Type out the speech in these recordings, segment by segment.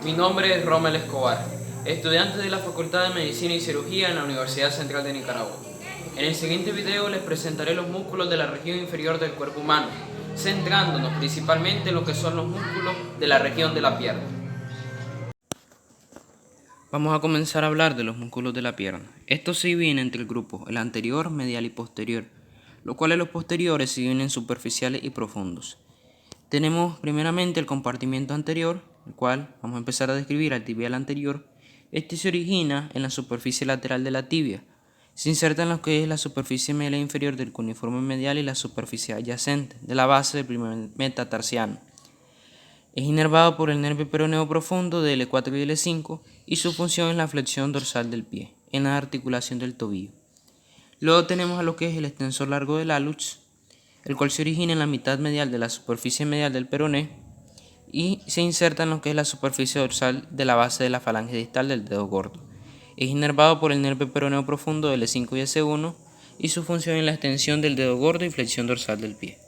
Mi nombre es Rommel Escobar, estudiante de la Facultad de Medicina y Cirugía en la Universidad Central de Nicaragua. En el siguiente video les presentaré los músculos de la región inferior del cuerpo humano, centrándonos principalmente en lo que son los músculos de la región de la pierna. Vamos a comenzar a hablar de los músculos de la pierna. Estos se dividen entre el grupo el anterior, medial y posterior, los cuales los posteriores se dividen en superficiales y profundos. Tenemos primeramente el compartimiento anterior, el cual vamos a empezar a describir al tibial anterior. Este se origina en la superficie lateral de la tibia. Se inserta en lo que es la superficie medial inferior del cuneiforme medial y la superficie adyacente de la base del primer metatarsiano. Es inervado por el nervio peroneo profundo del L4 y L5 y su función es la flexión dorsal del pie, en la articulación del tobillo. Luego tenemos a lo que es el extensor largo del hallux, el cual se origina en la mitad medial de la superficie medial del peroné y se inserta en lo que es la superficie dorsal de la base de la falange distal del dedo gordo. Es inervado por el nervio peroneo profundo L5 y S1 y su función es la extensión del dedo gordo y flexión dorsal del pie.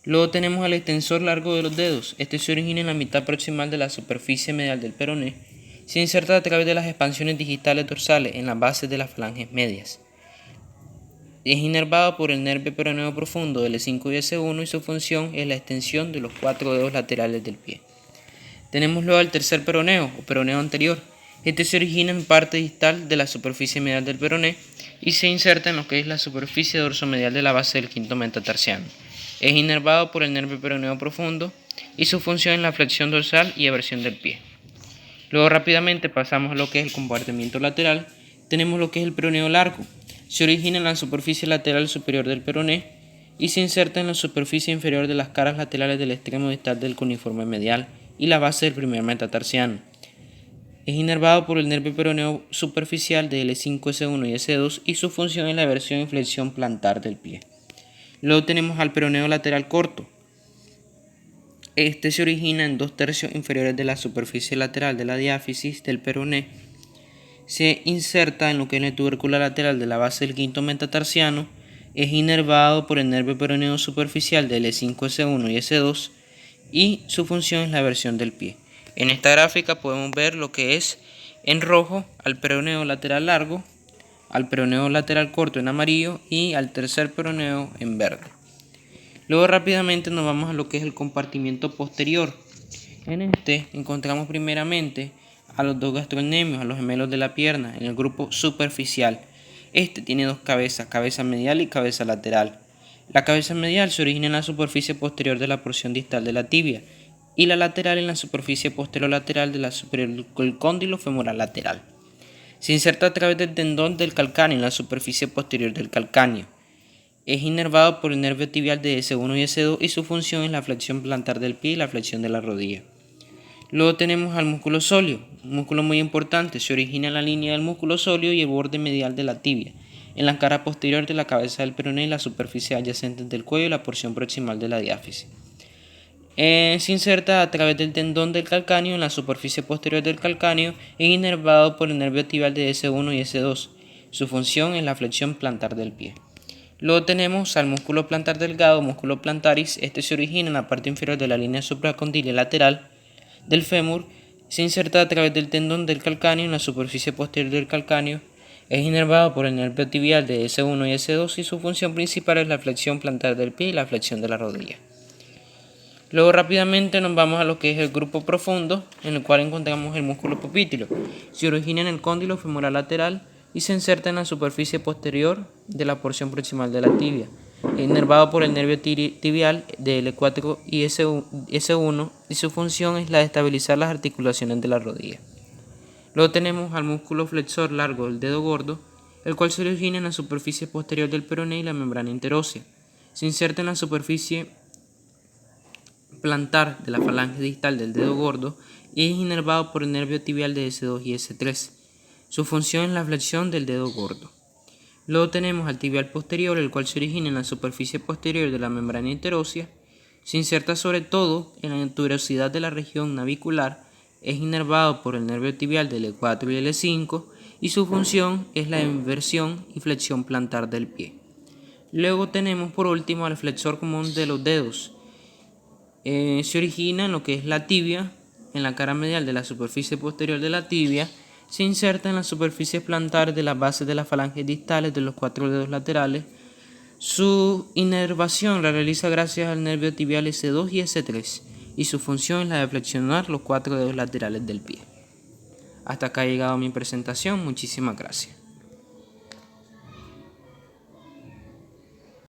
Luego tenemos al extensor largo de los dedos. Este se origina en la mitad proximal de la superficie medial del peroné. Se inserta a través de las expansiones digitales dorsales en las bases de las falanges medias. Es inervado por el nervio peroneo profundo L5 y S1 y su función es la extensión de los 4 dedos laterales del pie. Tenemos luego el tercer peroneo o peroneo anterior. Este se origina en parte distal de la superficie medial del peroné y se inserta en lo que es la superficie dorsomedial de la base del quinto metatarsiano. Es inervado por el nervio peroneo profundo y su función es la flexión dorsal y eversión del pie. Luego rápidamente pasamos a lo que es el compartimiento lateral. Tenemos lo que es el peroneo largo. Se origina en la superficie lateral superior del peroné y se inserta en la superficie inferior de las caras laterales del extremo distal del cuneiforme medial y la base del primer metatarsiano. Es inervado por el nervio peroneo superficial de L5, S1 y S2 y su función es la eversión y flexión plantar del pie. Luego tenemos al peroneo lateral corto. Este se origina en 2/3 inferiores de la superficie lateral de la diáfisis del peroné. Se inserta en lo que es la tubércula lateral de la base del quinto metatarsiano. Es inervado por el nervio peroneo superficial de L5, S1 y S2 y su función es la eversión del pie. En esta gráfica podemos ver lo que es en rojo al peroneo lateral largo, al peroneo lateral corto en amarillo y al tercer peroneo en verde. Luego rápidamente nos vamos a lo que es el compartimiento posterior. En este encontramos primeramente a los dos gastrocnemios, a los gemelos de la pierna, en el grupo superficial. Este tiene dos cabezas, cabeza medial y cabeza lateral. La cabeza medial se origina en la superficie posterior de la porción distal de la tibia y la lateral en la superficie posterolateral de la superior del cóndilo femoral lateral. Se inserta a través del tendón del calcáneo en la superficie posterior del calcáneo. Es inervado por el nervio tibial de S1 y S2 y su función es la flexión plantar del pie y la flexión de la rodilla. Luego tenemos al músculo sóleo, un músculo muy importante. Se origina en la línea del músculo sóleo y el borde medial de la tibia, en la cara posterior de la cabeza del peroné y la superficie adyacente del cuello y la porción proximal de la diáfisis. Se inserta a través del tendón del calcáneo en la superficie posterior del calcáneo e inervado por el nervio tibial de S1 y S2. Su función es la flexión plantar del pie. Luego tenemos al músculo plantar delgado, músculo plantaris. Este se origina en la parte inferior de la línea supracondylia lateral del fémur. Se inserta a través del tendón del calcáneo en la superficie posterior del calcáneo. Es inervado por el nervio tibial de S1 y S2 y su función principal es la flexión plantar del pie y la flexión de la rodilla. Luego rápidamente nos vamos a lo que es el grupo profundo, en el cual encontramos el músculo popítilo. Se origina en el cóndilo femoral lateral y se inserta en la superficie posterior de la porción proximal de la tibia. Es inervado por el nervio tibial de L4 y S1 y su función es la de estabilizar las articulaciones de la rodilla. Luego tenemos al músculo flexor largo del dedo gordo, el cual se origina en la superficie posterior del peroné y la membrana interósea. Se inserta en la superficie plantar de la falange distal del dedo gordo y es inervado por el nervio tibial de S2 y S3. Su función es la flexión del dedo gordo. Luego tenemos al tibial posterior, el cual se origina en la superficie posterior de la membrana interósea. Se inserta sobre todo en la tuberosidad de la región navicular. Es inervado por el nervio tibial del L4 y L5 y su función es la inversión y flexión plantar del pie. Luego tenemos por último al flexor común de los dedos. Se origina en lo que es la tibia en la cara medial de la superficie posterior de la tibia, se inserta en las superficies plantares de las bases de las falanges distales de los 4 dedos laterales. Su inervación la realiza gracias al nervio tibial S2 y S3, y su función es la de flexionar los 4 dedos laterales del pie. Hasta acá ha llegado mi presentación, muchísimas gracias.